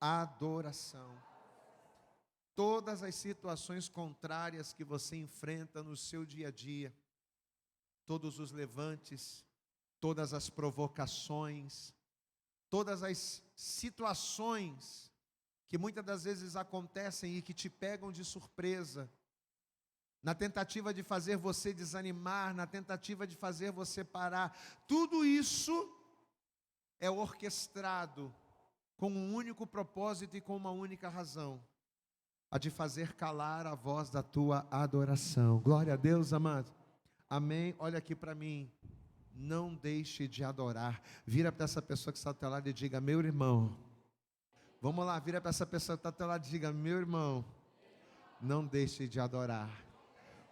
adoração. Todas as situações contrárias que você enfrenta no seu dia a dia, todos os levantes, todas as provocações, todas as situações que muitas das vezes acontecem e que te pegam de surpresa, na tentativa de fazer você desanimar, na tentativa de fazer você parar, tudo isso é orquestrado com um único propósito e com uma única razão: a de fazer calar a voz da tua adoração. Glória a Deus, amado. Amém. Olha aqui para mim. Não deixe de adorar. Vira para essa pessoa que está ao teu lado e diga: meu irmão. Vamos lá, vira para essa pessoa que está ao teu lado e diga: meu irmão, não deixe de adorar,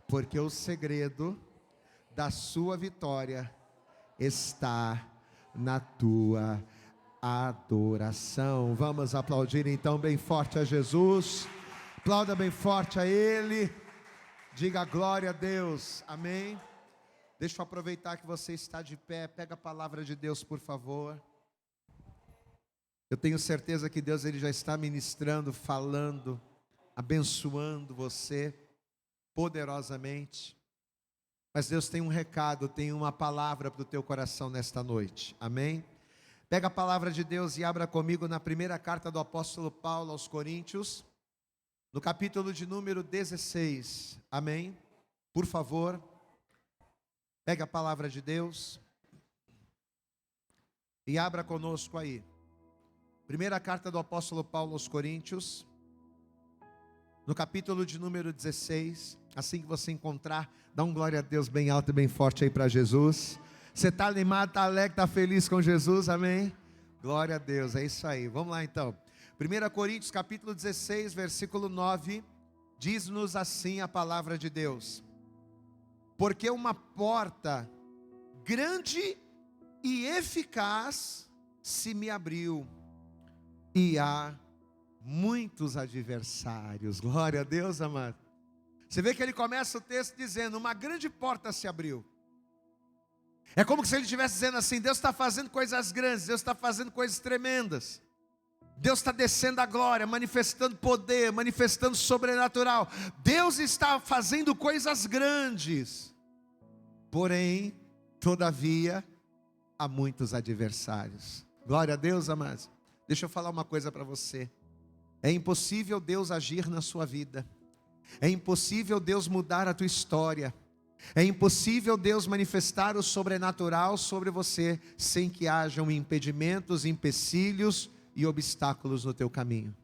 porque o segredo da sua vitória está na tua adoração. Vamos aplaudir então bem forte a Jesus. Aplauda bem forte a Ele. Diga glória a Deus. Amém. Deixa eu aproveitar que você está de pé. Pega a palavra de Deus, por favor. Eu tenho certeza que Deus ele já está ministrando, falando, abençoando você poderosamente. Mas Deus tem um recado, tem uma palavra para o teu coração nesta noite. Amém? Pega a palavra de Deus e abra comigo na primeira carta do apóstolo Paulo aos Coríntios, no capítulo de número 16. Amém? Por favor. Pega a palavra de Deus e abra conosco aí. Primeira carta do apóstolo Paulo aos Coríntios, no capítulo de número 16. Assim que você encontrar, dá um glória a Deus bem alto e bem forte aí para Jesus. Você está animado, está alegre, está feliz com Jesus, amém? Glória a Deus, é isso aí. Vamos lá então. 1 Coríntios capítulo 16, versículo 9, diz-nos assim a palavra de Deus: porque uma porta grande e eficaz se me abriu, e há muitos adversários. Glória a Deus, amado. Você vê que ele começa o texto dizendo: uma grande porta se abriu. É como se ele estivesse dizendo assim: Deus está fazendo coisas grandes, Deus está fazendo coisas tremendas. Deus está descendo a glória, manifestando poder, manifestando sobrenatural. Deus está fazendo coisas grandes. Porém, todavia, há muitos adversários. Glória a Deus, amados. Deixa eu falar uma coisa para você. É impossível Deus agir na sua vida. É impossível Deus mudar a tua história. É impossível Deus manifestar o sobrenatural sobre você sem que hajam impedimentos, empecilhos e obstáculos no teu caminho.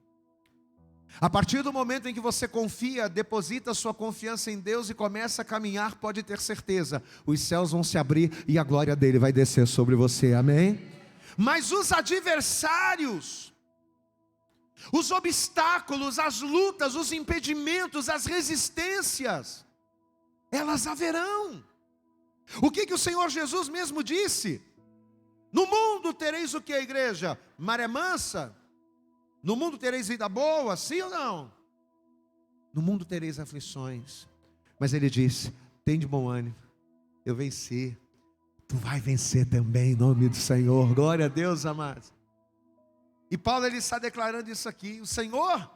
A partir do momento em que você confia, deposita sua confiança em Deus e começa a caminhar, pode ter certeza, os céus vão se abrir e a glória dele vai descer sobre você, amém? Mas os adversários, os obstáculos, as lutas, os impedimentos, as resistências, elas haverão. O que o Senhor Jesus mesmo disse? No mundo tereis o que, a igreja? Maré mansa? No mundo tereis vida boa, sim ou não? No mundo tereis aflições. Mas ele disse: tem de bom ânimo, eu venci. Tu vai vencer também em nome do Senhor. Glória a Deus, amados. E Paulo ele está declarando isso aqui. O Senhor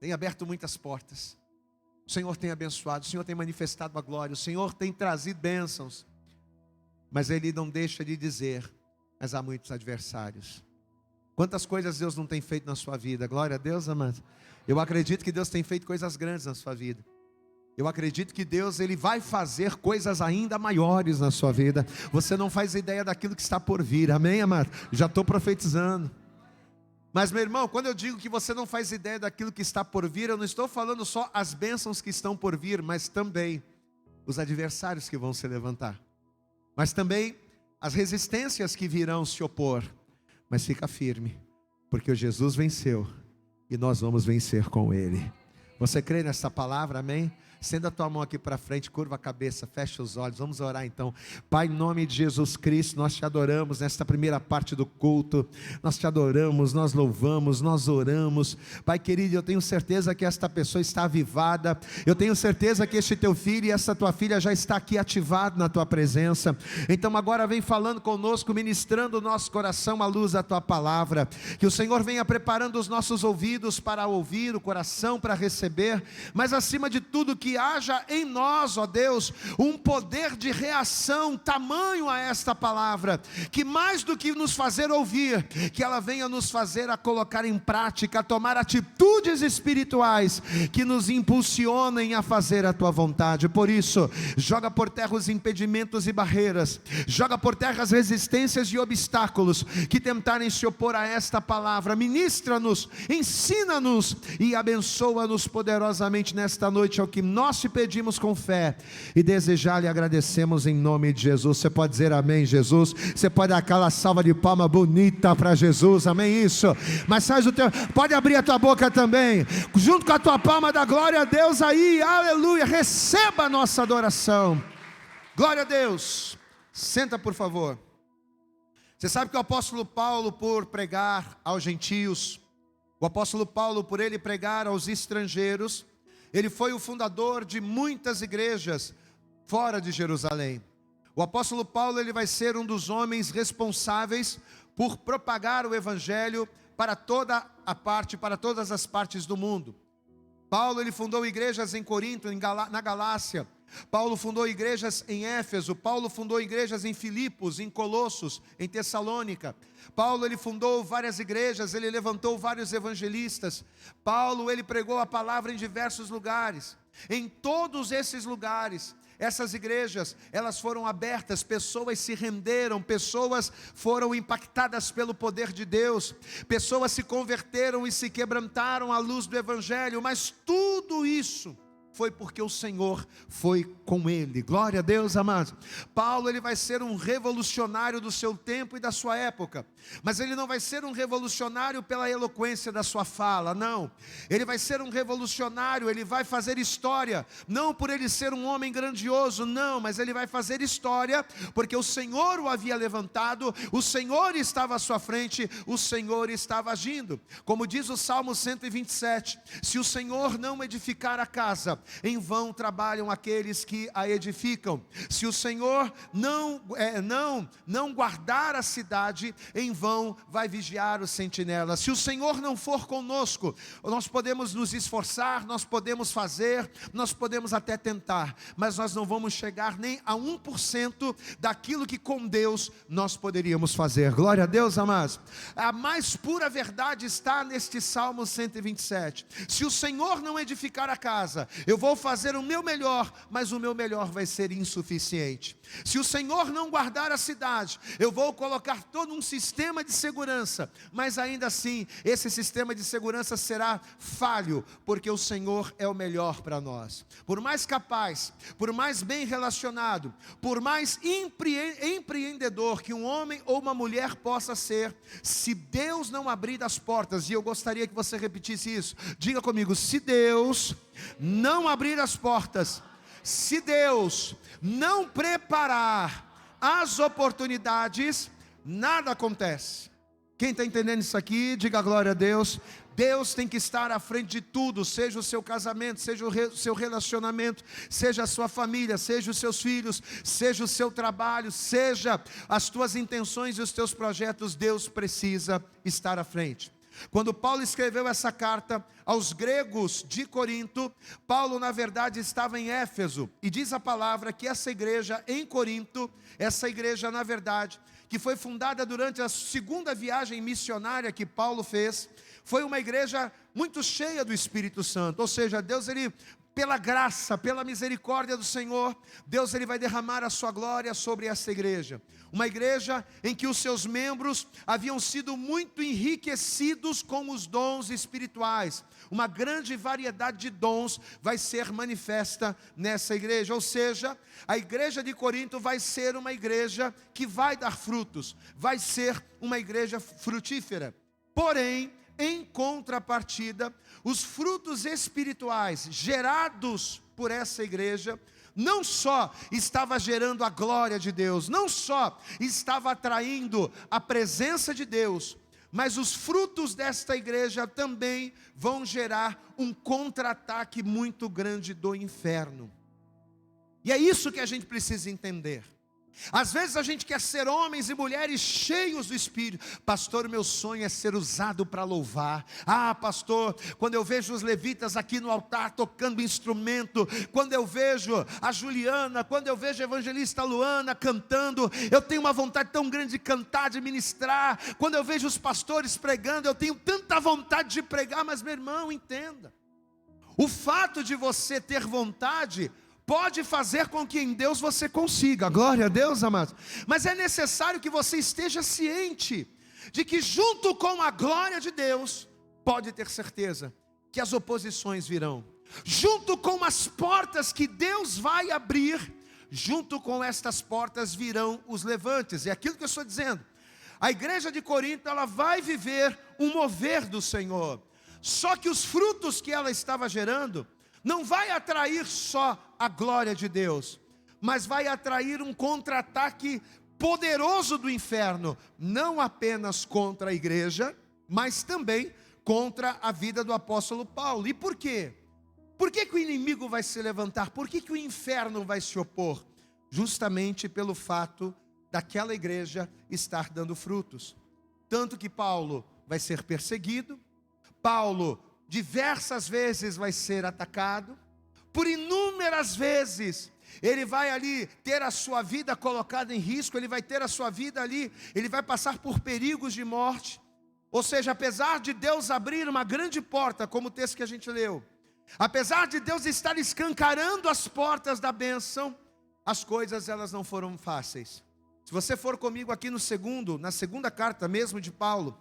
tem aberto muitas portas. O Senhor tem abençoado, o Senhor tem manifestado a glória, o Senhor tem trazido bênçãos. Mas ele não deixa de dizer: mas há muitos adversários. Quantas coisas Deus não tem feito na sua vida? Glória a Deus, amado. Eu acredito que Deus tem feito coisas grandes na sua vida. Eu acredito que Deus ele vai fazer coisas ainda maiores na sua vida. Você não faz ideia daquilo que está por vir, amém, amado? Já estou profetizando. Mas, meu irmão, quando eu digo que você não faz ideia daquilo que está por vir, eu não estou falando só as bênçãos que estão por vir, mas também os adversários que vão se levantar. Mas também as resistências que virão se opor. Mas fica firme, porque o Jesus venceu e nós vamos vencer com Ele. Você crê nessa palavra, amém? Estenda a tua mão aqui para frente, curva a cabeça, fecha os olhos, vamos orar então. Pai, em nome de Jesus Cristo, nós te adoramos nesta primeira parte do culto, nós te adoramos, nós louvamos, nós oramos. Pai querido, eu tenho certeza que esta pessoa está avivada, eu tenho certeza que este teu filho e essa tua filha já está aqui ativado na tua presença. Então agora vem falando conosco, ministrando o nosso coração à luz da tua palavra, que o Senhor venha preparando os nossos ouvidos para ouvir, o coração para receber, mas acima de tudo que haja em nós, ó Deus, um poder de reação tamanho a esta palavra, que mais do que nos fazer ouvir, que ela venha nos fazer a colocar em prática, a tomar atitudes espirituais, que nos impulsionem a fazer a tua vontade. Por isso, joga por terra os impedimentos e barreiras, joga por terra as resistências e obstáculos, que tentarem se opor a esta palavra. Ministra-nos, ensina-nos e abençoa-nos poderosamente nesta noite, é o que nós te pedimos com fé e desejar e agradecemos em nome de Jesus. Você pode dizer amém, Jesus? Você pode dar aquela salva de palma bonita para Jesus, amém? Isso, mas faz o teu, pode abrir a tua boca também, junto com a tua palma, da glória a Deus aí, aleluia, receba a nossa adoração, glória a Deus. Senta por favor. Você sabe que o apóstolo Paulo, por pregar aos gentios, o apóstolo Paulo, por ele pregar aos estrangeiros, ele foi o fundador de muitas igrejas fora de Jerusalém. O apóstolo Paulo, ele vai ser um dos homens responsáveis por propagar o evangelho para toda a parte, para todas as partes do mundo. Paulo, ele fundou igrejas em Corinto, na Galácia. Paulo fundou igrejas em Éfeso. Paulo fundou igrejas em Filipos, em Colossos, em Tessalônica. Paulo, ele fundou várias igrejas, ele levantou vários evangelistas. Paulo, ele pregou a palavra em diversos lugares. Em todos esses lugares, essas igrejas, elas foram abertas, pessoas se renderam, pessoas foram impactadas pelo poder de Deus, pessoas se converteram e se quebrantaram à luz do evangelho, mas tudo isso foi porque o Senhor foi com ele. Glória a Deus, amados. Paulo, ele vai ser um revolucionário do seu tempo e da sua época, mas ele não vai ser um revolucionário pela eloquência da sua fala, não. Ele vai ser um revolucionário, ele vai fazer história, não por ele ser um homem grandioso, não, mas ele vai fazer história, porque o Senhor o havia levantado, o Senhor estava à sua frente, o Senhor estava agindo. Como diz o Salmo 127, se o Senhor não edificar a casa, em vão trabalham aqueles que a edificam. Se o Senhor não guardar a cidade, em vão vai vigiar o sentinela. Se o Senhor não for conosco, nós podemos nos esforçar, nós podemos fazer, nós podemos até tentar, mas nós não vamos chegar nem a 1% daquilo que com Deus nós poderíamos fazer. Glória a Deus, amados. A mais pura verdade está neste Salmo 127. Se o Senhor não edificar a casa, eu vou fazer o meu melhor, mas o meu melhor vai ser insuficiente. Se o Senhor não guardar a cidade, eu vou colocar todo um sistema de segurança, mas ainda assim, esse sistema de segurança será falho, porque o Senhor é o melhor para nós. Por mais capaz, por mais bem relacionado, por mais empreendedor que um homem ou uma mulher possa ser, se Deus não abrir as portas, e eu gostaria que você repetisse isso, diga comigo: se Deus não abrir as portas, se Deus não preparar as oportunidades, nada acontece. Quem está entendendo isso aqui, diga glória a Deus. Deus tem que estar à frente de tudo, seja o seu casamento, seja o seu relacionamento, seja a sua família, seja os seus filhos, seja o seu trabalho, seja as tuas intenções e os teus projetos. Deus precisa estar à frente. Quando Paulo escreveu essa carta aos gregos de Corinto, Paulo na verdade estava em Éfeso, e diz a palavra que essa igreja em Corinto, essa igreja na verdade, que foi fundada durante a segunda viagem missionária que Paulo fez, foi uma igreja muito cheia do Espírito Santo. Ou seja, Deus, ele, pela graça, pela misericórdia do Senhor, Deus, ele vai derramar a sua glória sobre essa igreja. Uma igreja em que os seus membros haviam sido muito enriquecidos com os dons espirituais. Uma grande variedade de dons vai ser manifesta nessa igreja. Ou seja, a igreja de Corinto vai ser uma igreja que vai dar frutos, vai ser uma igreja frutífera. Porém, em contrapartida, os frutos espirituais gerados por essa igreja, não só estava gerando a glória de Deus, não só estava atraindo a presença de Deus, mas os frutos desta igreja também vão gerar um contra-ataque muito grande do inferno. E é isso que a gente precisa entender. Às vezes a gente quer ser homens e mulheres cheios do Espírito. Pastor, meu sonho é ser usado para louvar. Ah, pastor, quando eu vejo os levitas aqui no altar tocando instrumento, quando eu vejo a Juliana, quando eu vejo a evangelista Luana cantando, eu tenho uma vontade tão grande de cantar, de ministrar. Quando eu vejo os pastores pregando, eu tenho tanta vontade de pregar. Mas meu irmão, entenda, o fato de você ter vontade pode fazer com que em Deus você consiga, glória a Deus, amados. Mas é necessário que você esteja ciente de que junto com a glória de Deus, pode ter certeza que as oposições virão. Junto com as portas que Deus vai abrir, junto com estas portas virão os levantes. É aquilo que eu estou dizendo. A igreja de Corinto, ela vai viver um mover do Senhor. Só que os frutos que ela estava gerando não vai atrair só a glória de Deus, mas vai atrair um contra-ataque poderoso do inferno, não apenas contra a igreja, mas também contra a vida do apóstolo Paulo. E por quê? Por que o inimigo vai se levantar? Por que o inferno vai se opor? Justamente pelo fato daquela igreja estar dando frutos. Tanto que Paulo vai ser perseguido, Paulo diversas vezes vai ser atacado, por inúmeras vezes ele vai ali ter a sua vida colocada em risco, ele vai ter a sua vida ali, ele vai passar por perigos de morte. Ou seja, apesar de Deus abrir uma grande porta, como o texto que a gente leu, apesar de Deus estar escancarando as portas da bênção, as coisas elas não foram fáceis. Se você for comigo aqui na segunda carta mesmo de Paulo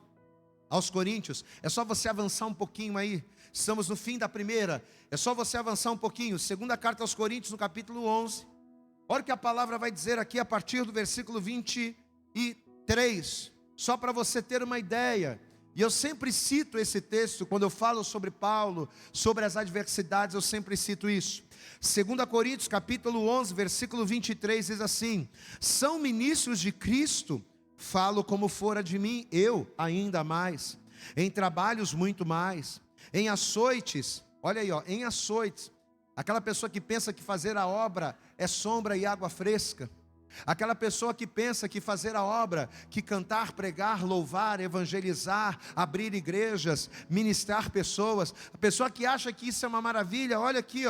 aos Coríntios, é só você avançar um pouquinho aí, estamos no fim da primeira, é só você avançar um pouquinho, segunda carta aos Coríntios, no capítulo 11, olha o que a palavra vai dizer aqui a partir do versículo 23, só para você ter uma ideia, e eu sempre cito esse texto, quando eu falo sobre Paulo, sobre as adversidades, eu sempre cito isso. 2 Coríntios, capítulo 11, versículo 23, diz assim: são ministros de Cristo, falo como fora de mim, eu ainda mais, em trabalhos muito mais, em açoites, olha aí, em açoites, aquela pessoa que pensa que fazer a obra é sombra e água fresca, aquela pessoa que pensa que fazer a obra, que cantar, pregar, louvar, evangelizar, abrir igrejas, ministrar pessoas, a pessoa que acha que isso é uma maravilha, olha aqui,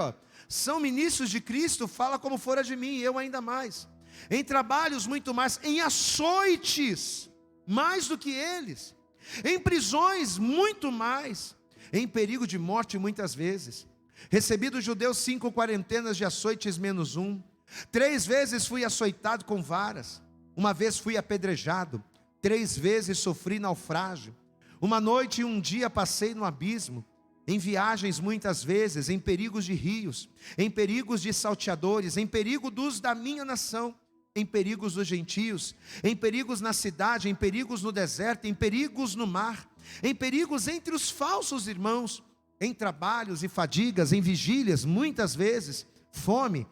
são ministros de Cristo, fala como fora de mim, eu ainda mais, em trabalhos muito mais, em açoites, mais do que eles, em prisões muito mais, em perigo de morte muitas vezes, recebi dos judeus 5 quarentenas de açoites menos 1, 3 vezes fui açoitado com varas, uma vez fui apedrejado, 3 vezes sofri naufrágio, uma noite e um dia passei no abismo, em viagens muitas vezes, em perigos de rios, em perigos de salteadores, em perigo dos da minha nação, em perigos dos gentios, em perigos na cidade, em perigos no deserto, em perigos no mar, em perigos entre os falsos irmãos, em trabalhos e fadigas, em vigílias muitas vezes,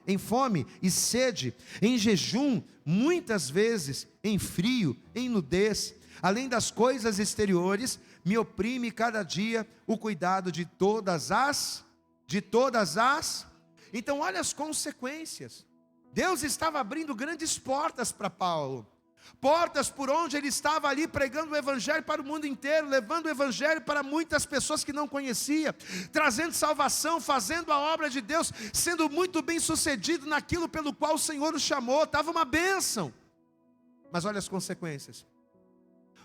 em fome e sede, em jejum muitas vezes, em frio, em nudez, além das coisas exteriores, me oprime cada dia o cuidado de todas as, então olha as consequências. Deus estava abrindo grandes portas para Paulo, portas por onde ele estava ali pregando o evangelho para o mundo inteiro, levando o evangelho para muitas pessoas que não conhecia, trazendo salvação, fazendo a obra de Deus, sendo muito bem sucedido naquilo pelo qual o Senhor o chamou, estava uma bênção. Mas olha as consequências.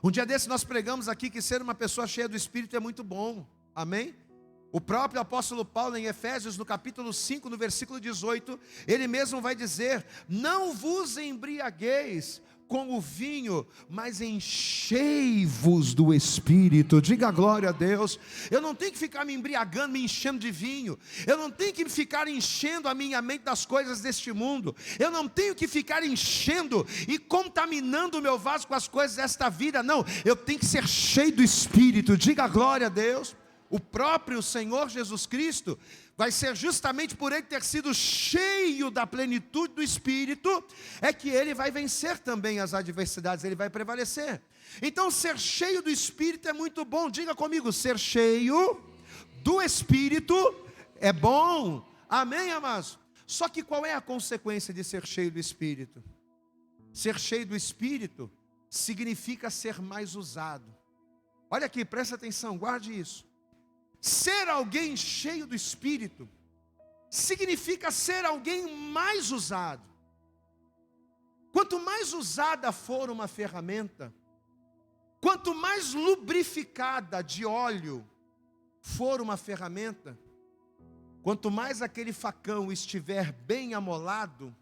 Um dia desse nós pregamos aqui que ser uma pessoa cheia do Espírito é muito bom, amém? O próprio apóstolo Paulo em Efésios, no capítulo 5, no versículo 18, ele mesmo vai dizer: não vos embriagueis com o vinho, mas enchei-vos do Espírito. Diga glória a Deus. Eu não tenho que ficar me embriagando, me enchendo de vinho, eu não tenho que ficar enchendo a minha mente das coisas deste mundo, eu não tenho que ficar enchendo e contaminando o meu vaso com as coisas desta vida, não, eu tenho que ser cheio do Espírito. Diga glória a Deus. o próprio Senhor Jesus Cristo, vai ser justamente por ele ter sido cheio da plenitude do Espírito, é que ele vai vencer também as adversidades, ele vai prevalecer. Então ser cheio do Espírito é muito bom. Diga comigo, ser cheio do Espírito é bom. Amém, amados? Só que qual é a consequência de ser cheio do Espírito? Ser cheio do Espírito significa ser mais usado. Olha aqui, presta atenção, guarde isso. Ser alguém cheio do Espírito significa ser alguém mais usado. Quanto mais usada for uma ferramenta, quanto mais lubrificada de óleo for uma ferramenta, quanto mais aquele facão estiver bem amolado,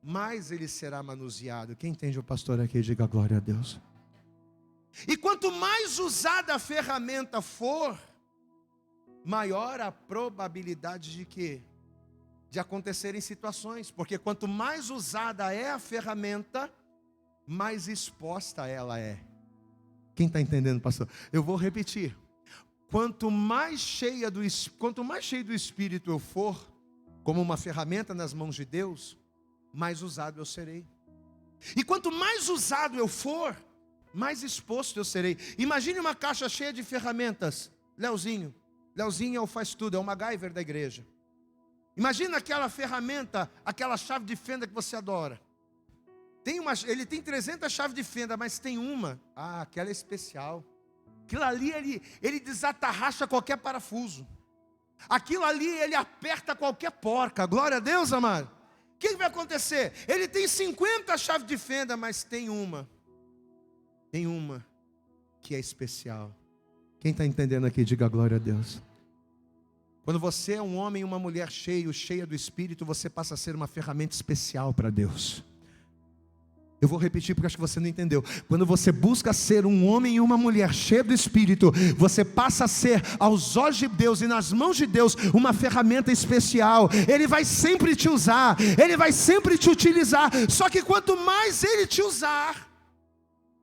mais ele será manuseado. Quem entende o pastor aqui, diga glória a Deus. E quanto mais usada a ferramenta for, maior a probabilidade de quê? De acontecerem situações. Porque quanto mais usada é a ferramenta, mais exposta ela é. Quem está entendendo, pastor? Eu vou repetir. Quanto mais cheio do Espírito eu for, como uma ferramenta nas mãos de Deus, mais usado eu serei. E quanto mais usado eu for, mais exposto eu serei. Imagine uma caixa cheia de ferramentas. Leozinho é o faz tudo, é o MacGyver da igreja. Imagina aquela ferramenta, aquela chave de fenda que você adora. Ele tem 300 chaves de fenda, mas tem uma, aquela é especial. Aquilo ali, ele desatarracha qualquer parafuso. Aquilo ali, ele aperta qualquer porca. Glória a Deus, amado. O que vai acontecer? Ele tem 50 chaves de fenda, mas tem uma que é especial. Quem está entendendo aqui, diga glória a Deus. Quando você é um homem e uma mulher cheia do Espírito, você passa a ser uma ferramenta especial para Deus. Eu vou repetir porque acho que você não entendeu. Quando você busca ser um homem e uma mulher cheio do Espírito, você passa a ser, aos olhos de Deus e nas mãos de Deus, uma ferramenta especial. Ele vai sempre te usar, Ele vai sempre te utilizar. Só que quanto mais Ele te usar,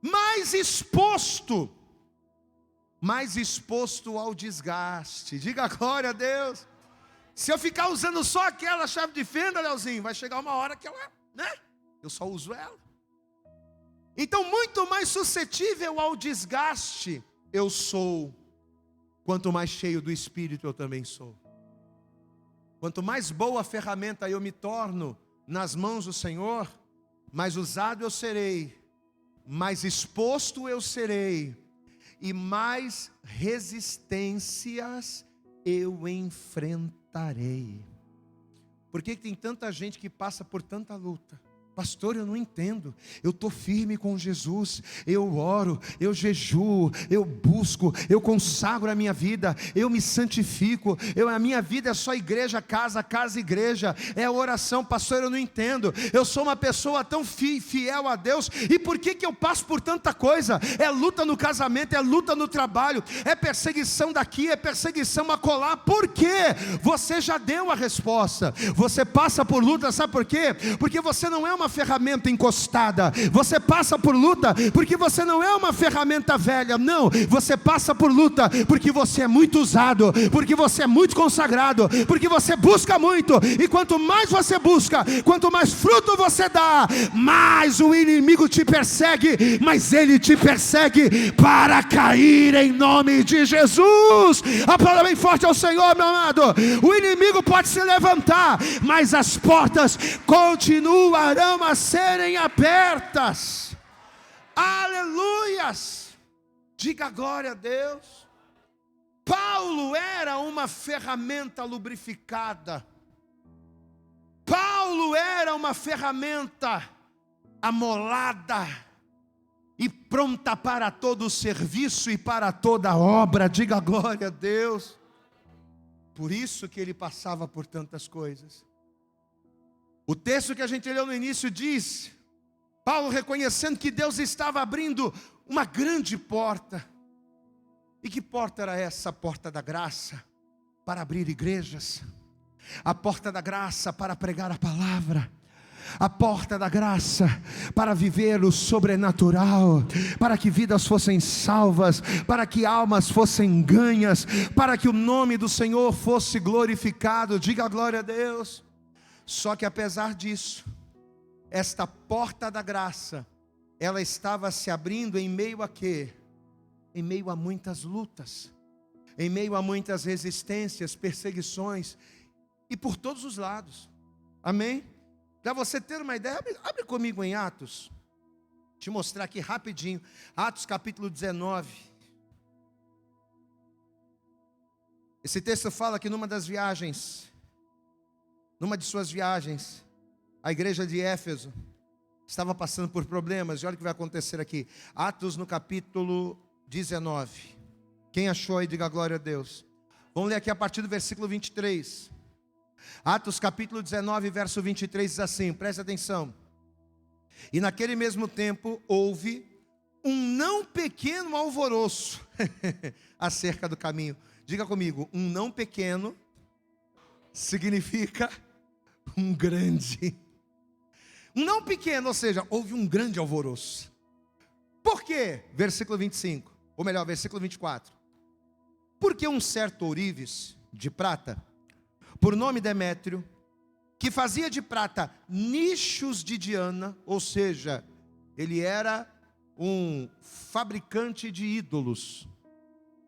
mais exposto ao desgaste. Diga glória a Deus. Se eu ficar usando só aquela chave de fenda, Leozinho, vai chegar uma hora que ela, eu só uso ela. Então muito mais suscetível ao desgaste eu sou, quanto mais cheio do Espírito eu também sou. Quanto mais boa ferramenta eu me torno nas mãos do Senhor, mais usado eu serei, mais exposto eu serei, e mais resistências eu enfrentarei. Por que tem tanta gente que passa por tanta luta? Pastor, eu não entendo. Eu estou firme com Jesus, eu oro, eu jejuo, eu busco, eu consagro a minha vida, eu me santifico, a minha vida é só igreja, casa, igreja, é oração. Pastor, eu não entendo. Eu sou uma pessoa tão fiel a Deus, e por que eu passo por tanta coisa? É luta no casamento, é luta no trabalho, é perseguição daqui, é perseguição acolá. Por quê? Você já deu a resposta. Você passa por luta, sabe por quê? Porque você não é uma ferramenta encostada. Você passa por luta porque você não é uma ferramenta velha. Não, você passa por luta porque você é muito usado, porque você é muito consagrado, porque você busca muito. E quanto mais você busca, quanto mais fruto você dá, mais o inimigo te persegue, mas ele te persegue para cair em nome de Jesus. Aplauda bem forte ao Senhor, meu amado. O inimigo pode se levantar, mas as portas continuarão a serem abertas. Aleluias. Diga glória a Deus. Paulo era uma ferramenta lubrificada. Paulo era uma ferramenta amolada e pronta para todo o serviço e para toda a obra. Diga glória a Deus. Por isso que ele passava por tantas coisas. O texto que a gente leu no início diz, Paulo reconhecendo que Deus estava abrindo uma grande porta. E que porta era essa? A porta da graça para abrir igrejas, a porta da graça para pregar a palavra, a porta da graça, para viver o sobrenatural, para que vidas fossem salvas, para que almas fossem ganhas, para que o nome do Senhor fosse glorificado. Diga glória a Deus. Só que apesar disso, esta porta da graça, ela estava se abrindo em meio a quê? Em meio a muitas lutas, em meio a muitas resistências, perseguições, e por todos os lados. Amém? Para você ter uma ideia, abre comigo em Atos. Te mostrar aqui rapidinho. Atos capítulo 19. Esse texto fala que numa das viagens, numa de suas viagens, a igreja de Éfeso estava passando por problemas. E olha o que vai acontecer aqui. Atos no capítulo 19. Quem achou aí, diga glória a Deus. Vamos ler aqui a partir do versículo 23. Atos capítulo 19, verso 23 diz assim, preste atenção. E naquele mesmo tempo houve um não pequeno alvoroço acerca do caminho. Diga comigo, um não pequeno significa um grande. Um não pequeno, ou seja, houve um grande alvoroço. Por quê? Versículo 25, ou melhor, versículo 24. Porque um certo ourives de prata, por nome Demétrio, que fazia de prata nichos de Diana, ou seja, ele era um fabricante de ídolos,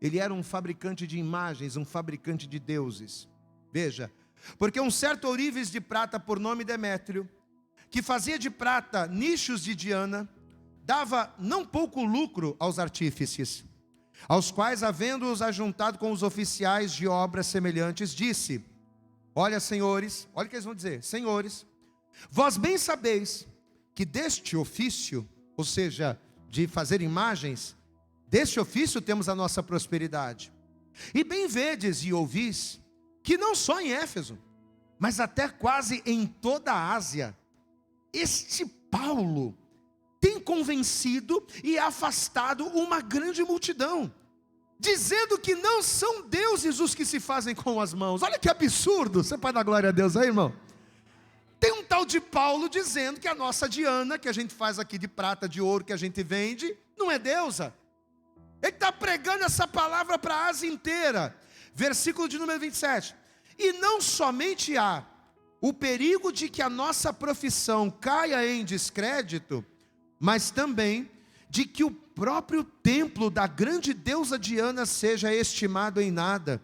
ele era um fabricante de imagens, um fabricante de deuses. Veja, porque um certo ourives de prata por nome Demétrio, que fazia de prata nichos de Diana, dava não pouco lucro aos artífices, aos quais, havendo-os ajuntado com os oficiais de obras semelhantes, disse: olha, senhores, olha o que eles vão dizer: senhores, vós bem sabeis que deste ofício, ou seja, de fazer imagens, deste ofício temos a nossa prosperidade. E bem vedes e ouvis que não só em Éfeso, mas até quase em toda a Ásia, este Paulo tem convencido e afastado uma grande multidão, dizendo que não são deuses os que se fazem com as mãos. Olha que absurdo. Você pode dar glória a Deus aí, irmão? Tem um tal de Paulo dizendo que a nossa Diana, que a gente faz aqui de prata, de ouro, que a gente vende, não é deusa. Ele está pregando essa palavra para a Ásia inteira. Versículo de número 27. E não somente há o perigo de que a nossa profissão caia em descrédito, mas também de que o próprio templo da grande deusa Diana seja estimado em nada,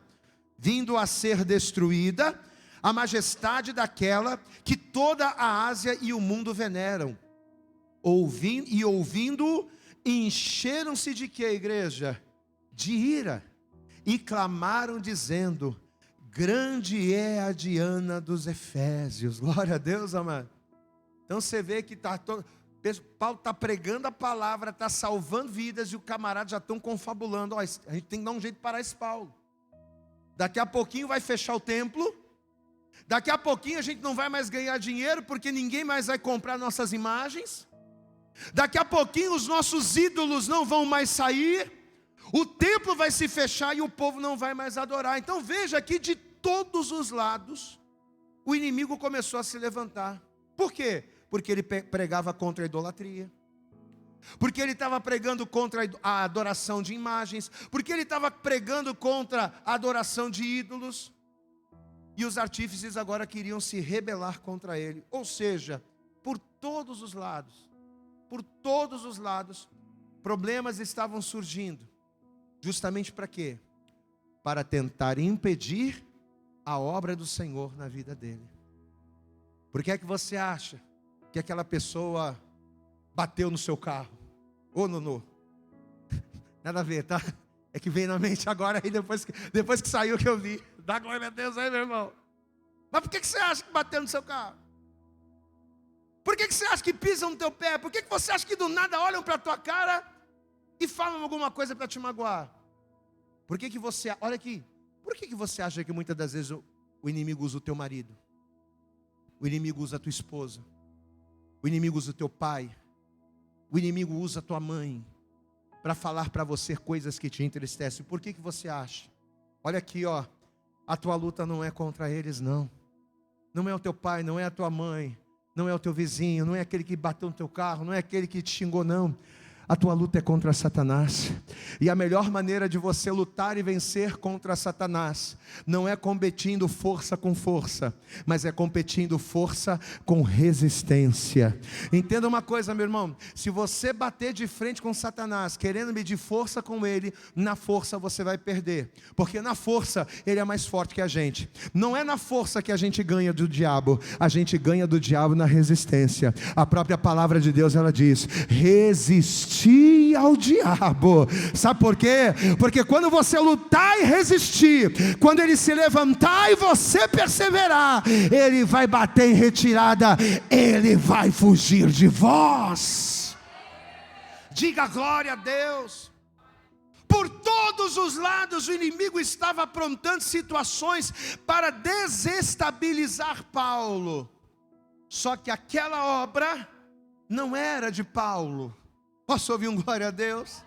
vindo a ser destruída a majestade daquela que toda a Ásia e o mundo veneram. Ouvindo, encheram-se de quê, igreja? De ira, e clamaram dizendo: grande é a Diana dos Efésios. Glória a Deus, amado. Então você vê que Paulo está pregando a palavra, está salvando vidas, e o camarada já estão confabulando: ó, a gente tem que dar um jeito de parar esse Paulo. Daqui a pouquinho vai fechar o templo, daqui a pouquinho a gente não vai mais ganhar dinheiro, porque ninguém mais vai comprar nossas imagens, daqui a pouquinho os nossos ídolos não vão mais sair, o templo vai se fechar e o povo não vai mais adorar. Então veja que de todos os lados o inimigo começou a se levantar. Por quê? Porque ele pregava contra a idolatria, porque ele estava pregando contra a adoração de imagens, porque ele estava pregando contra a adoração de ídolos, e os artífices agora queriam se rebelar contra ele. Ou seja, por todos os lados, problemas estavam surgindo. Justamente para quê? Para tentar impedir a obra do Senhor na vida dele. Por que é que você acha que aquela pessoa bateu no seu carro? Ô, Nunu, nada a ver, tá? É que veio na mente agora, aí depois que saiu que eu vi. Dá glória a Deus aí, meu irmão. Mas por que você acha que bateu no seu carro? Por que você acha que pisam no teu pé? Por que você acha que do nada olham para a tua cara e falam alguma coisa para te magoar? Por que você, olha aqui, por que você acha que muitas das vezes o inimigo usa o teu marido? O inimigo usa a tua esposa? O inimigo usa o teu pai? O inimigo usa a tua mãe para falar para você coisas que te entristecem? Por que você acha? Olha aqui, ó, a tua luta não é contra eles, não. Não é o teu pai, não é a tua mãe, não é o teu vizinho, não é aquele que bateu no teu carro, não é aquele que te xingou, não. A tua luta é contra Satanás. E a melhor maneira de você lutar e vencer contra Satanás não é competindo força com força, mas é competindo força com resistência. Entenda uma coisa, meu irmão: se você bater de frente com Satanás, querendo medir força com ele, na força você vai perder, porque na força ele é mais forte que a gente. Não é na força que a gente ganha do diabo, a gente ganha do diabo na resistência. A própria palavra de Deus, ela diz: resistir ao diabo. Sabe por quê? Porque quando você lutar e resistir, quando ele se levantar e você perseverar, ele vai bater em retirada, ele vai fugir de vós. Diga glória a Deus. Por todos os lados o inimigo estava aprontando situações para desestabilizar Paulo. Só que aquela obra não era de Paulo. Posso ouvir um glória a Deus?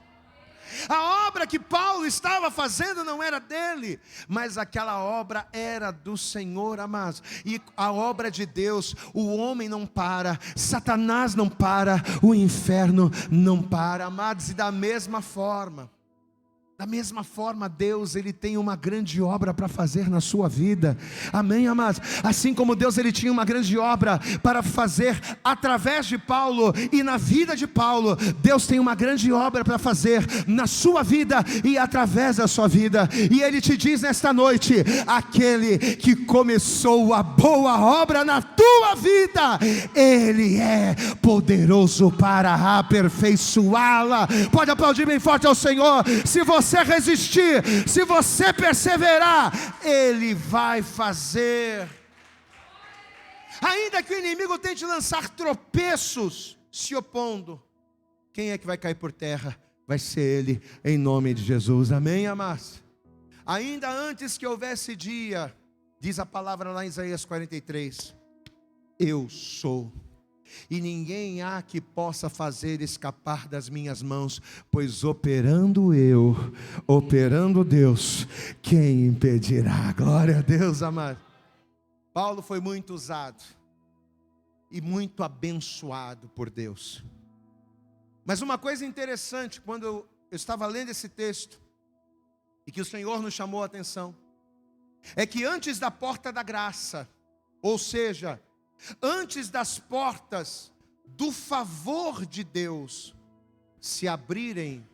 A obra que Paulo estava fazendo não era dele, mas aquela obra era do Senhor, amados. E a obra de Deus, o homem não para, Satanás não para, o inferno não para, amados. E da mesma forma, Deus, Ele tem uma grande obra para fazer na sua vida, amém, amados? Assim como Deus, Ele tinha uma grande obra para fazer através de Paulo e na vida de Paulo, Deus tem uma grande obra para fazer na sua vida e através da sua vida. E Ele te diz nesta noite: aquele que começou a boa obra na tua vida, Ele é poderoso para aperfeiçoá-la. Pode aplaudir bem forte ao Senhor. Se você resistir, se você perseverar, Ele vai fazer. Ainda que o inimigo tente lançar tropeços, se opondo, quem é que vai cair por terra? Vai ser Ele, em nome de Jesus, amém, amados? Ainda antes que houvesse dia, diz a palavra lá em Isaías 43, eu sou, e ninguém há que possa fazer escapar das minhas mãos, pois operando eu, operando Deus, quem impedirá? Glória a Deus, amado. Paulo foi muito usado e muito abençoado por Deus. Mas uma coisa interessante, quando eu estava lendo esse texto, e que o Senhor nos chamou a atenção, é que antes da porta da graça, ou seja, antes das portas do favor de Deus se abrirem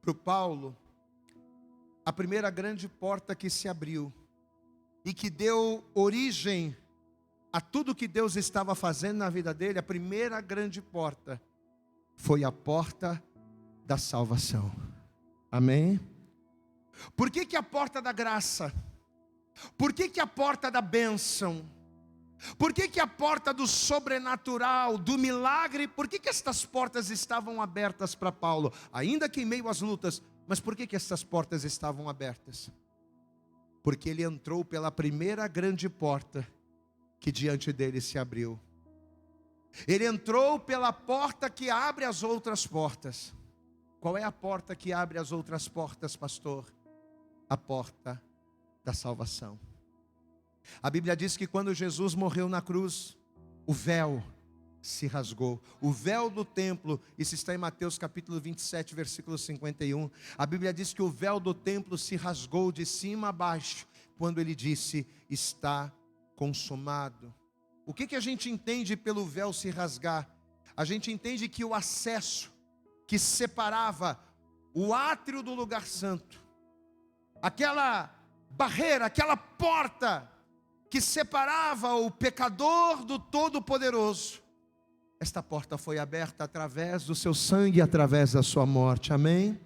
para o Paulo, a primeira grande porta que se abriu e que deu origem a tudo que Deus estava fazendo na vida dele, a primeira grande porta foi a porta da salvação. Amém? Por que a porta da graça? Por que a porta da bênção? Por que a porta do sobrenatural, do milagre, por que estas portas estavam abertas para Paulo? Ainda que em meio às lutas, mas por que estas portas estavam abertas? Porque ele entrou pela primeira grande porta que diante dele se abriu. Ele entrou pela porta que abre as outras portas. Qual é a porta que abre as outras portas, pastor? A porta da salvação. A Bíblia diz que quando Jesus morreu na cruz, o véu se rasgou. O véu do templo, isso está em Mateus capítulo 27, versículo 51. A Bíblia diz que o véu do templo se rasgou de cima a baixo, quando ele disse, está consumado. O que a gente entende pelo véu se rasgar? A gente entende que o acesso que separava o átrio do lugar santo, aquela barreira, aquela porta que separava o pecador do Todo-Poderoso, esta porta foi aberta através do seu sangue e através da sua morte, amém?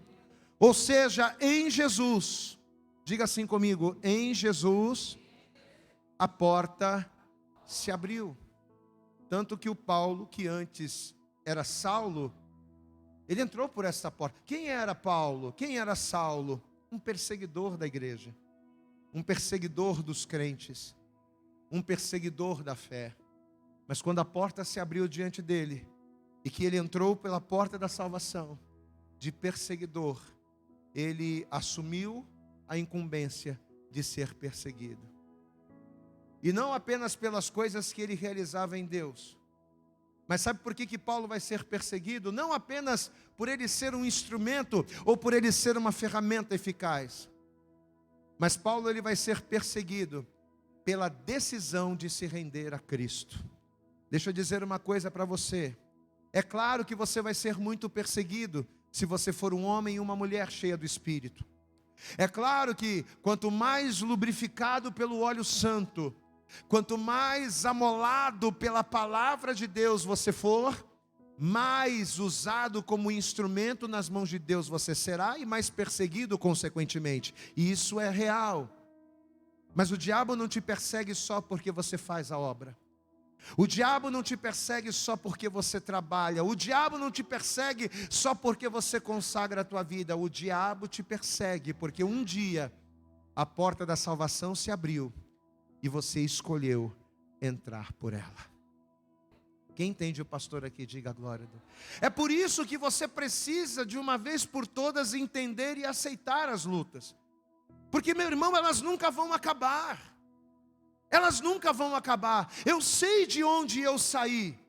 Ou seja, em Jesus, diga assim comigo, em Jesus, a porta se abriu. Tanto que o Paulo, que antes era Saulo, ele entrou por esta porta. Quem era Paulo? Quem era Saulo? Um perseguidor da igreja, um perseguidor dos crentes, um perseguidor da fé. Mas quando a porta se abriu diante dele, e que ele entrou pela porta da salvação, de perseguidor, ele assumiu a incumbência de ser perseguido. E não apenas pelas coisas que ele realizava em Deus, Mas sabe por que Paulo vai ser perseguido? Não apenas por ele ser um instrumento ou por ele ser uma ferramenta eficaz. Mas Paulo ele vai ser perseguido pela decisão de se render a Cristo. Deixa eu dizer uma coisa para você. É claro que você vai ser muito perseguido se você for um homem e uma mulher cheia do Espírito. É claro que quanto mais lubrificado pelo óleo santo, quanto mais amolado pela palavra de Deus você for, mais usado como instrumento nas mãos de Deus você será e mais perseguido consequentemente. E isso é real. Mas o diabo não te persegue só porque você faz a obra. O diabo não te persegue só porque você trabalha. O diabo não te persegue só porque você consagra a tua vida. O diabo te persegue porque um dia a porta da salvação se abriu e você escolheu entrar por ela. Quem entende o pastor aqui, diga glória a Deus. É por isso que você precisa de uma vez por todas entender e aceitar as lutas. Porque, meu irmão, elas nunca vão acabar. Elas nunca vão acabar. Eu sei de onde eu saí.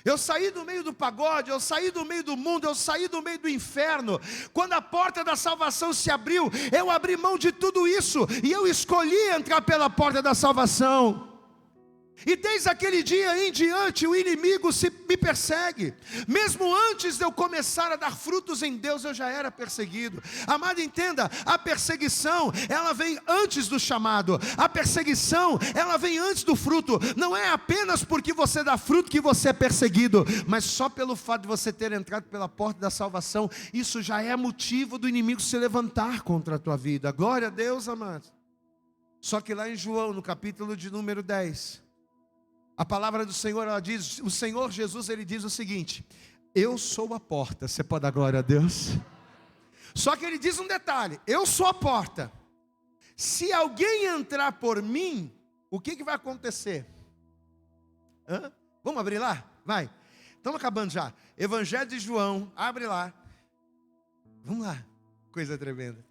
Eu saí do meio do pagode, eu saí do meio do mundo, eu saí do meio do inferno. Quando a porta da salvação se abriu, eu abri mão de tudo isso e eu escolhi entrar pela porta da salvação. E desde aquele dia em diante o inimigo me persegue. Mesmo antes de eu começar a dar frutos em Deus, eu já era perseguido. Amado, entenda, a perseguição, ela vem antes do chamado. A perseguição, ela vem antes do fruto. Não é apenas porque você dá fruto que você é perseguido, mas só pelo fato de você ter entrado pela porta da salvação, isso já é motivo do inimigo se levantar contra a tua vida. Glória a Deus, amados. Só que lá em João, no capítulo de número 10, a palavra do Senhor, ela diz, o Senhor Jesus, ele diz o seguinte: eu sou a porta. Você pode dar glória a Deus? Só que ele diz um detalhe: eu sou a porta. Se alguém entrar por mim, o que vai acontecer? Vamos abrir lá? Vai. Estamos acabando já. Evangelho de João, abre lá. Vamos lá. Coisa tremenda.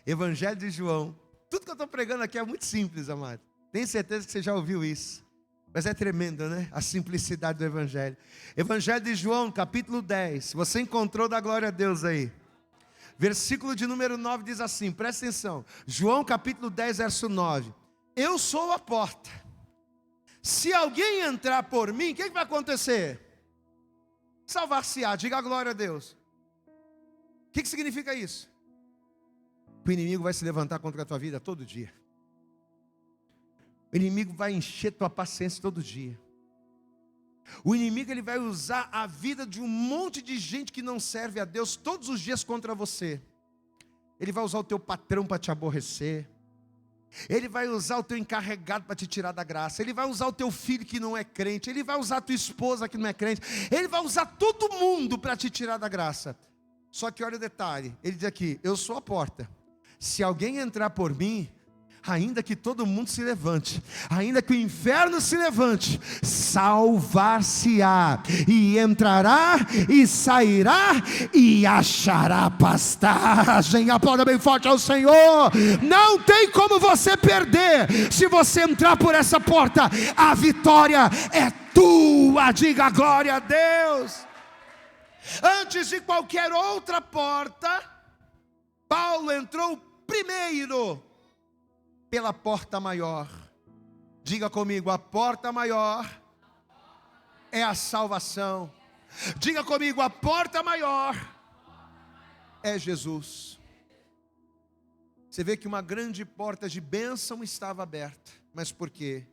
Evangelho de João. Tudo que eu estou pregando aqui é muito simples, amado. Tenho certeza que você já ouviu isso. Mas é tremendo, né? A simplicidade do Evangelho. Evangelho de João, capítulo 10. Você encontrou, da glória a Deus aí. Versículo de número 9 diz assim, presta atenção. João capítulo 10, verso 9. Eu sou a porta. Se alguém entrar por mim, o que vai acontecer? Salvar-se-á, diga a glória a Deus. O que significa isso? O inimigo vai se levantar contra a tua vida todo dia. O inimigo vai encher tua paciência todo dia. O inimigo ele vai usar a vida de um monte de gente que não serve a Deus todos os dias contra você. Ele vai usar o teu patrão para te aborrecer. Ele vai usar o teu encarregado para te tirar da graça. Ele vai usar o teu filho que não é crente. Ele vai usar a tua esposa que não é crente. Ele vai usar todo mundo para te tirar da graça. Só que olha o detalhe. Ele diz aqui, eu sou a porta. Se alguém entrar por mim, ainda que todo mundo se levante, ainda que o inferno se levante, salvar-se-á, e entrará, e sairá, e achará pastagem. Aplauda bem forte ao Senhor. Não tem como você perder. Se você entrar por essa porta, a vitória é tua. Diga glória a Deus. Antes de qualquer outra porta, Paulo entrou primeiro pela porta maior. Diga comigo, a porta maior é a salvação. Diga comigo, a porta maior é Jesus. Você vê que uma grande porta de bênção estava aberta. Mas por quê?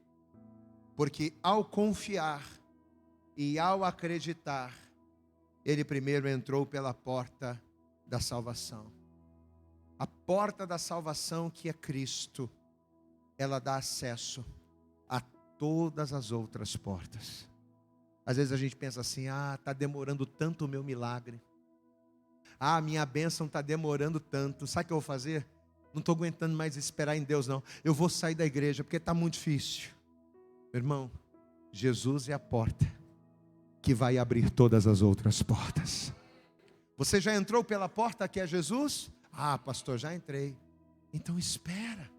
Porque ao confiar e ao acreditar, ele primeiro entrou pela porta da salvação. A porta da salvação, que é Cristo, ela dá acesso a todas as outras portas. Às vezes a gente pensa assim, está demorando tanto o meu milagre. Minha bênção está demorando tanto. Sabe o que eu vou fazer? Não estou aguentando mais esperar em Deus não. Eu vou sair da igreja porque está muito difícil. Meu irmão, Jesus é a porta que vai abrir todas as outras portas. Você já entrou pela porta que é Jesus? Pastor, já entrei. Então espera.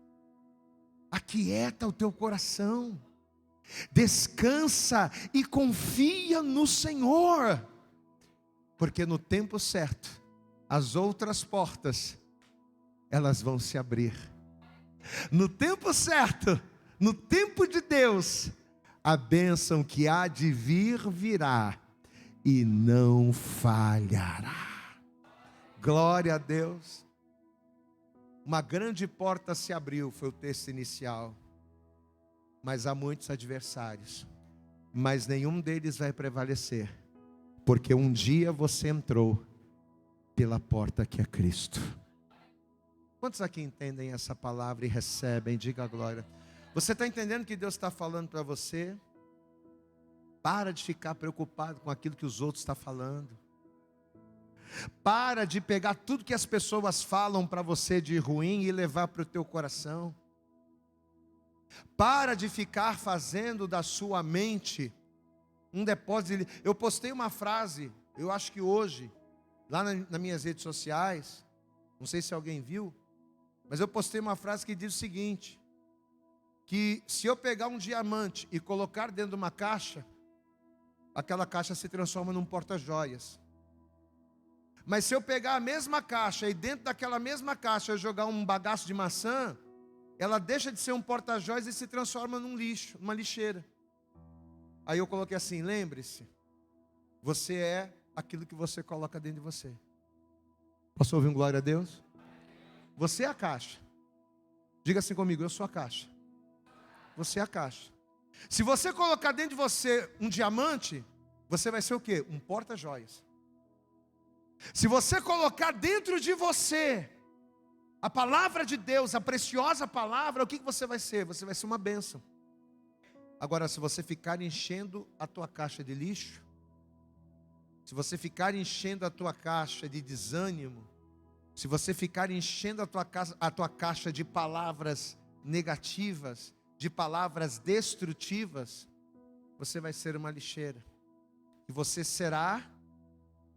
Aquieta o teu coração. Descansa e confia no Senhor, porque no tempo certo, as outras portas, elas vão se abrir. No tempo certo, no tempo de Deus, a bênção que há de vir, virá e não falhará. Glória a Deus. Uma grande porta se abriu, foi o texto inicial. Mas há muitos adversários, mas nenhum deles vai prevalecer, porque um dia você entrou pela porta que é Cristo. Quantos aqui entendem essa palavra e recebem? Diga a glória. Você está entendendo que Deus está falando para você? Para de ficar preocupado com aquilo que os outros estão falando. Para de pegar tudo que as pessoas falam para você de ruim e levar para o teu coração. Para de ficar fazendo da sua mente um depósito. Eu postei uma frase, eu acho que hoje, lá nas minhas redes sociais, não sei se alguém viu, mas eu postei uma frase que diz o seguinte: que se eu pegar um diamante e colocar dentro de uma caixa, aquela caixa se transforma num porta-joias. Mas se eu pegar a mesma caixa e dentro daquela mesma caixa eu jogar um bagaço de maçã, ela deixa de ser um porta-joias e se transforma num lixo, numa lixeira. Aí eu coloquei assim: lembre-se, você é aquilo que você coloca dentro de você. Posso ouvir um glória a Deus? Você é a caixa. Diga assim comigo: eu sou a caixa. Você é a caixa. Se você colocar dentro de você um diamante, você vai ser o quê? Um porta-joias. Se você colocar dentro de você a palavra de Deus, a preciosa palavra, o que você vai ser? Você vai ser uma bênção. Agora, se você ficar enchendo a tua caixa de lixo, se você ficar enchendo a tua caixa de desânimo, se você ficar enchendo a tua caixa de palavras negativas, de palavras destrutivas, você vai ser uma lixeira. E você será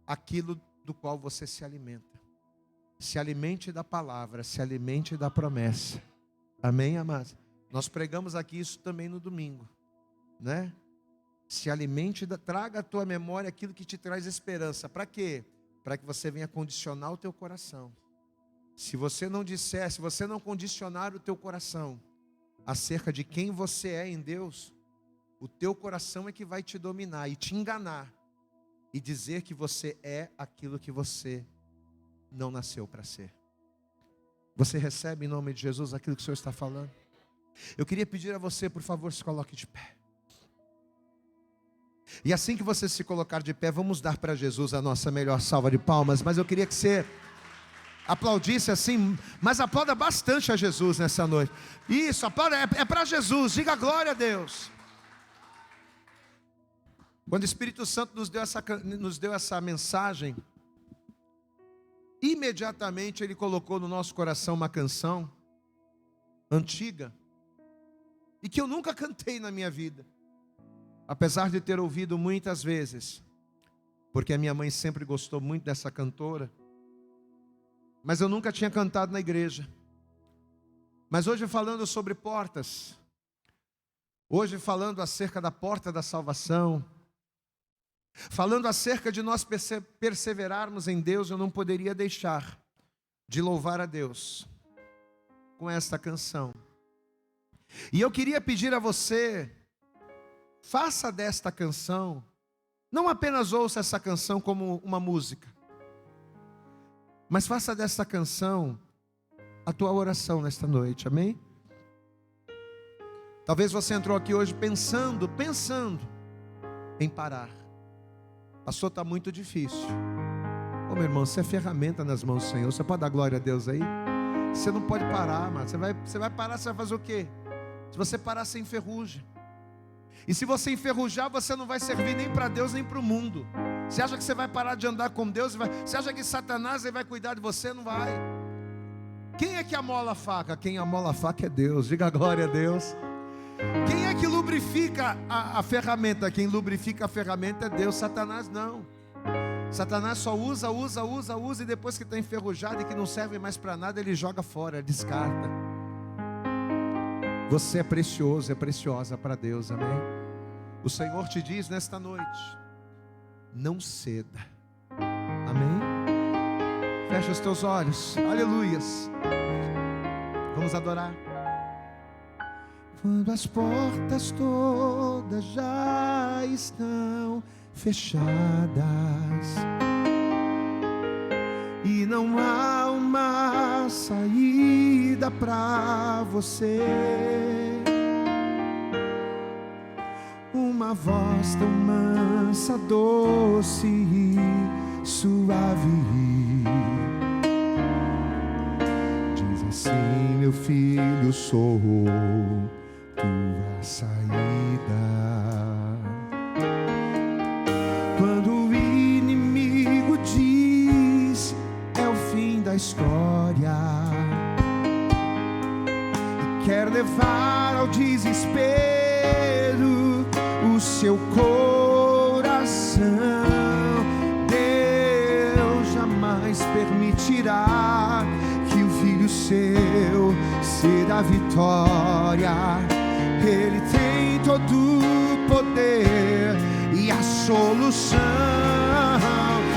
aquilo do qual você se alimenta. Se alimente da palavra, se alimente da promessa. Amém, amados? Nós pregamos aqui isso também no domingo, né? Se alimente, traga à tua memória aquilo que te traz esperança. Para quê? Para que você venha condicionar o teu coração. Se você não disser, se você não condicionar o teu coração acerca de quem você é em Deus, o teu coração é que vai te dominar e te enganar e dizer que você é aquilo que você não nasceu para ser. Você recebe em nome de Jesus aquilo que o Senhor está falando? Eu queria pedir a você, por favor, se coloque de pé. E assim que você se colocar de pé, vamos dar para Jesus a nossa melhor salva de palmas. Mas eu queria que você aplaudisse assim, mas aplauda bastante a Jesus nessa noite. Isso, aplauda, é para Jesus, diga glória a Deus. Quando o Espírito Santo nos deu essa mensagem, imediatamente Ele colocou no nosso coração uma canção antiga, e que eu nunca cantei na minha vida, apesar de ter ouvido muitas vezes, porque a minha mãe sempre gostou muito dessa cantora, mas eu nunca tinha cantado na igreja. Mas hoje, falando sobre portas, hoje falando acerca da porta da salvação, falando acerca de nós perseverarmos em Deus, eu não poderia deixar de louvar a Deus com esta canção. E eu queria pedir a você, faça desta canção, não apenas ouça essa canção como uma música, mas faça desta canção a tua oração nesta noite, amém? Talvez você entrou aqui hoje pensando em parar. Pastor, está muito difícil. Ô meu irmão, você é ferramenta nas mãos do Senhor. Você pode dar glória a Deus aí? Você não pode parar, mano. Você vai parar, você vai fazer o quê? Se você parar, você enferruja. E se você enferrujar, você não vai servir nem para Deus, nem para o mundo. Você acha que você vai parar de andar com Deus? Você acha que Satanás vai cuidar de você? Não vai. Quem é que amola a faca? Quem amola a faca é Deus. Diga glória a Deus. Quem é que lubrifica a ferramenta? Quem lubrifica a ferramenta é Deus. Satanás não. Satanás só usa e depois que está enferrujado e que não serve mais para nada, ele joga fora, descarta. Você é precioso, é preciosa para Deus, amém? O Senhor te diz nesta noite: não ceda, amém? Fecha os teus olhos, aleluias. Vamos adorar. Quando as portas todas já estão fechadas e não há uma saída para você, uma voz tão mansa, doce e suave diz assim: meu filho, sou tua saída. Quando o inimigo diz é o fim da história e quer levar ao desespero o seu coração, Deus jamais permitirá que o filho seu se dê a vitória. Ele tem todo o poder e a solução.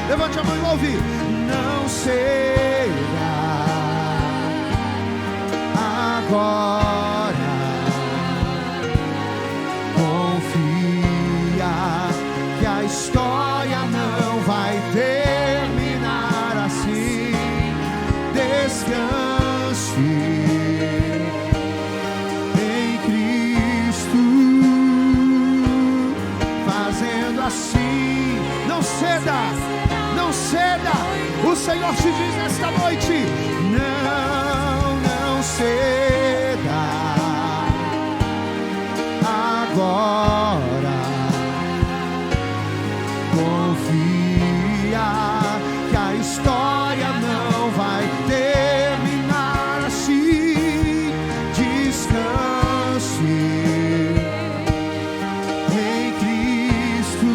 Levante a mão e ouve. Não será agora, confia que a história não vai terminar assim. Descanse em Cristo, fazendo assim. Não ceda, não ceda. O Senhor te diz nesta noite: não ceda agora, confia que a história não vai terminar assim. Descanse em Cristo,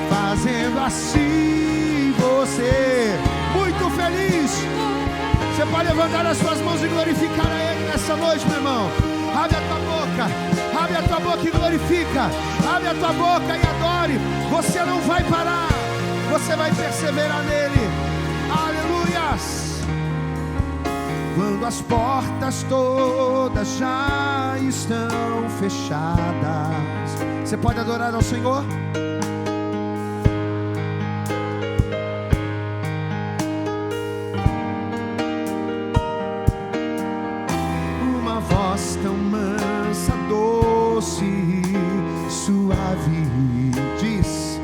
fazendo assim você muito feliz. Você pode levantar as suas mãos e glorificar a Ele nessa noite, meu irmão. Abre a tua boca, abre a tua boca e glorifica. Abre a tua boca e adore. Você não vai parar, você vai perseverar nele. Aleluias. Quando as portas todas já estão fechadas, você pode adorar ao Senhor? Tão mansa, doce, suave diz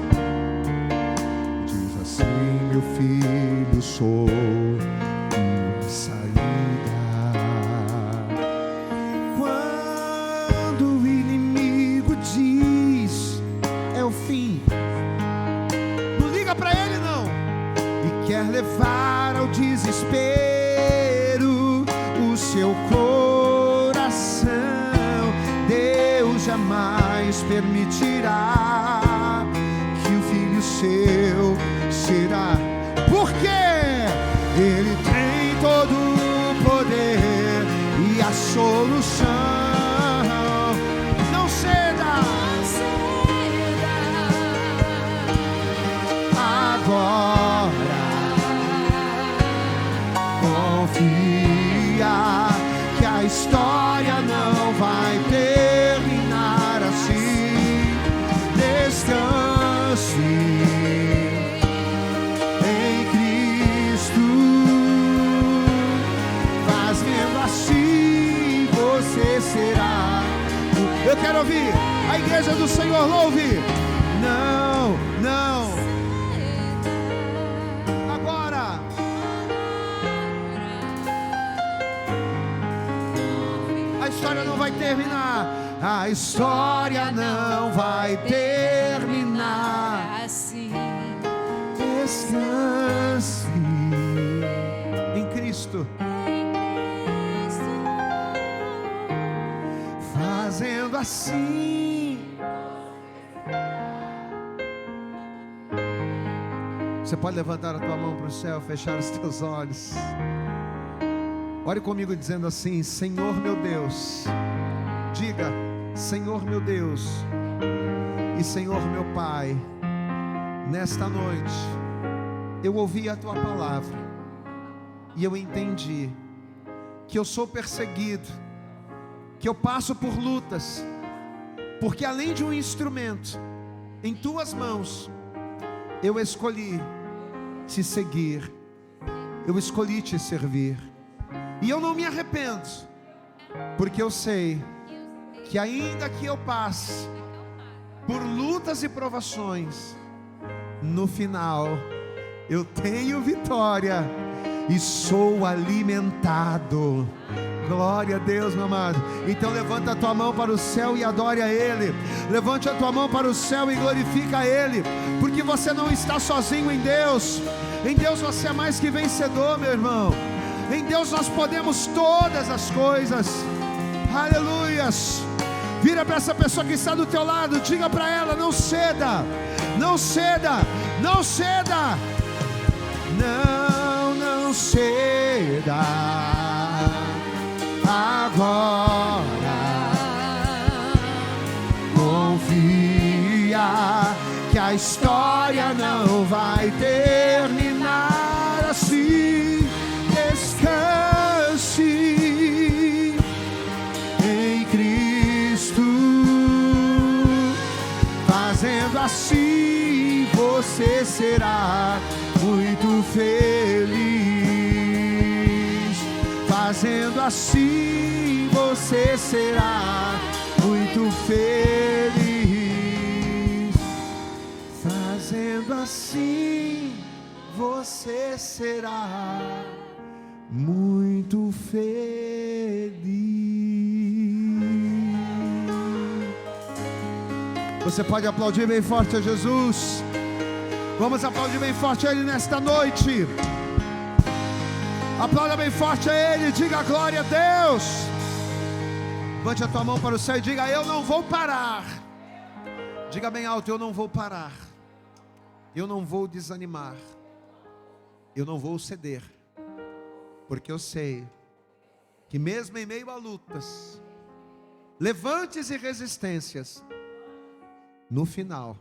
assim: meu filho, sou tua saída. Quando o inimigo diz é o fim, não liga pra ele não, e quer levar ao desespero o seu coração, Deus jamais permitirá que o filho seu será. Porque Ele tem todo o poder e a solução. Não ceda agora, confia que a história não vai terminar assim. Descanse em Cristo, fazendo assim você será. Eu quero ouvir a igreja do Senhor, louve. Não, não. Agora. A história não vai terminar. A história não vai terminar assim. Descanse em Cristo, fazendo assim. Você pode levantar a tua mão para o céu, fechar os teus olhos. Ore comigo dizendo assim: Senhor meu Deus. Diga: Senhor meu Deus e Senhor meu Pai, nesta noite eu ouvi a Tua palavra e eu entendi que eu sou perseguido, que eu passo por lutas, porque além de um instrumento em Tuas mãos, eu escolhi Te seguir, eu escolhi Te servir, e eu não me arrependo, porque eu sei que ainda que eu passe por lutas e provações, no final eu tenho vitória e sou alimentado. Glória a Deus, meu amado. Então levanta a tua mão para o céu e adore a Ele. Levante a tua mão para o céu e glorifica a Ele, porque você não está sozinho em Deus. Em Deus você é mais que vencedor, meu irmão. Em Deus nós podemos todas as coisas. Aleluias. Vira para essa pessoa que está do teu lado, diga para ela: não ceda, não ceda, não ceda. Não ceda. Agora confia que a história não vai terminar assim. Descanse em Cristo, fazendo assim você será muito feliz. Fazendo assim você será muito feliz. Fazendo assim você será muito feliz. Você pode aplaudir bem forte a Jesus. Vamos aplaudir bem forte a Ele nesta noite. Aplauda bem forte a Ele, diga glória a Deus. Levante a tua mão para o céu e diga: eu não vou parar. Diga bem alto: eu não vou parar. Eu não vou desanimar. Eu não vou ceder, porque eu sei que mesmo em meio a lutas, levantes e resistências, no final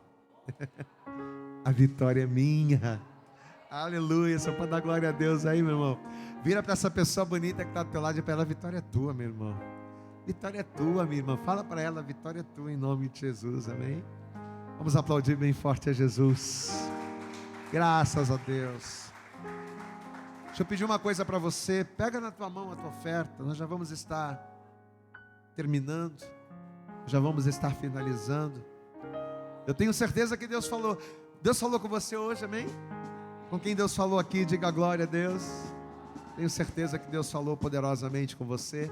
a vitória é minha. Aleluia. Só para dar glória a Deus aí, meu irmão. Vira para essa pessoa bonita que está do teu lado e para ela: a vitória é tua, meu irmão. Vitória é tua, minha irmã. Fala para ela: a vitória é tua, em nome de Jesus, amém? Vamos aplaudir bem forte a Jesus. Graças a Deus. Deixa eu pedir uma coisa para você. Pega na tua mão a tua oferta. Nós já vamos estar terminando, já vamos estar finalizando. Eu tenho certeza que Deus falou com você hoje, amém? Com quem Deus falou aqui, diga glória a Deus. Tenho certeza que Deus falou poderosamente com você.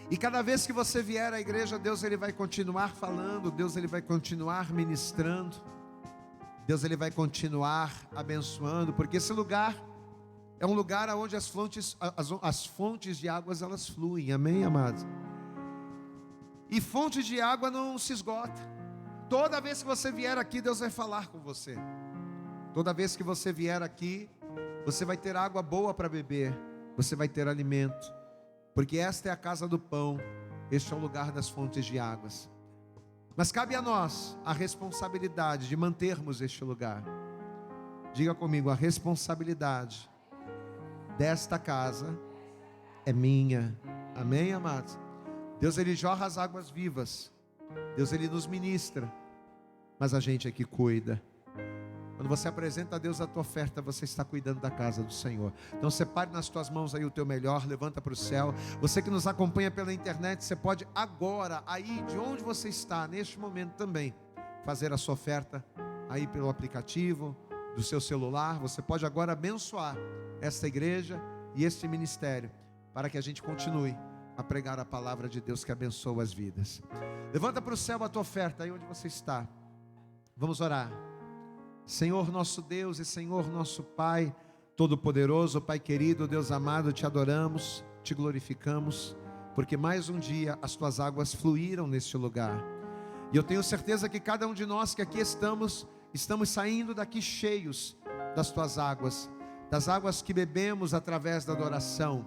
E cada vez que você vier à igreja, Deus ele vai continuar falando, Deus ele vai continuar ministrando, Deus ele vai continuar abençoando, porque esse lugar é um lugar onde as fontes de águas elas fluem, amém, amados? E fonte de água não se esgota. Toda vez que você vier aqui, Deus vai falar com você. Toda vez que você vier aqui, você vai ter água boa para beber, você vai ter alimento, porque esta é a casa do pão, este é o lugar das fontes de águas. Mas cabe a nós a responsabilidade de mantermos este lugar. Diga comigo: a responsabilidade desta casa é minha, amém, amados? Deus ele jorra as águas vivas, Deus ele nos ministra, mas a gente aqui cuida. Quando você apresenta a Deus a tua oferta, você está cuidando da casa do Senhor. Então separe nas tuas mãos aí o teu melhor, levanta para o céu. Você que nos acompanha pela internet, você pode agora, aí de onde você está, neste momento também, fazer a sua oferta aí pelo aplicativo do seu celular. Você pode agora abençoar esta igreja e este ministério, para que a gente continue a pregar a palavra de Deus que abençoa as vidas. Levanta para o céu a tua oferta aí onde você está. Vamos orar. Senhor nosso Deus e Senhor nosso Pai Todo-Poderoso, Pai querido, Deus amado, te adoramos, te glorificamos, porque mais um dia as tuas águas fluíram neste lugar. E eu tenho certeza que cada um de nós que aqui estamos saindo daqui cheios das tuas águas, das águas que bebemos através da adoração,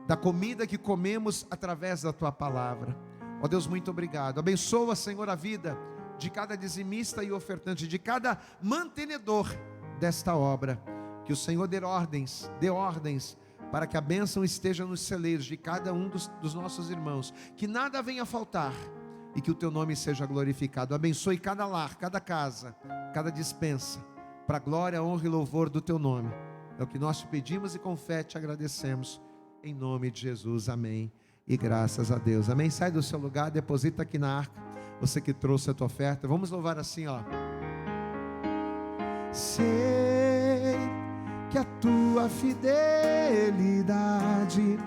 da comida que comemos através da tua palavra. Ó Deus, muito obrigado. Abençoa, Senhor, a vida de cada dizimista e ofertante, de cada mantenedor desta obra. Que o Senhor dê ordens para que a bênção esteja nos celeiros de cada um dos nossos irmãos, que nada venha a faltar e que o teu nome seja glorificado. Abençoe cada lar, cada casa, cada despensa, para a glória, honra e louvor do teu nome. É o que nós te pedimos e com fé te agradecemos, em nome de Jesus, amém, e graças a Deus, amém. Sai do seu lugar, deposita aqui na arca, você que trouxe a tua oferta. Vamos louvar assim, ó. Sei que a tua fidelidade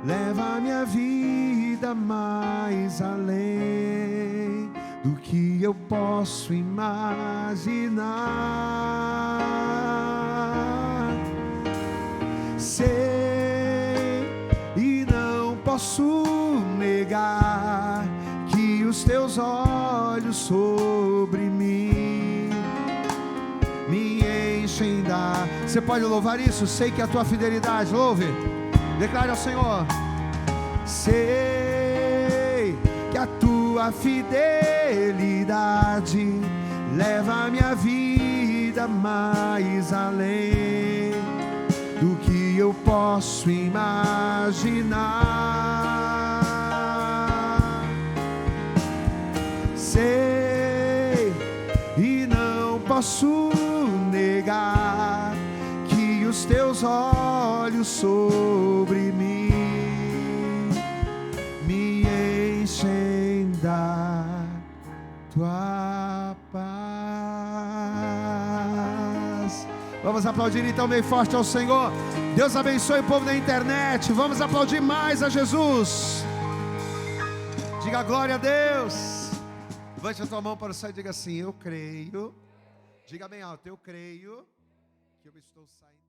leva a minha vida mais além do que eu posso imaginar. Sei e não posso negar que os teus olhos sobre mim me enchem da... Você pode louvar isso? Sei que a tua fidelidade, louve, declare ao Senhor. Sei que a tua fidelidade leva a minha vida mais além do que eu posso imaginar. Sei e não posso negar que os teus olhos sobre mim me enchem da tua paz. Vamos aplaudir então bem forte ao Senhor. Deus abençoe o povo da internet. Vamos aplaudir mais a Jesus. Diga glória a Deus. Levante a tua mão para o céu e diga assim: eu creio. Diga bem alto: eu creio que eu estou saindo.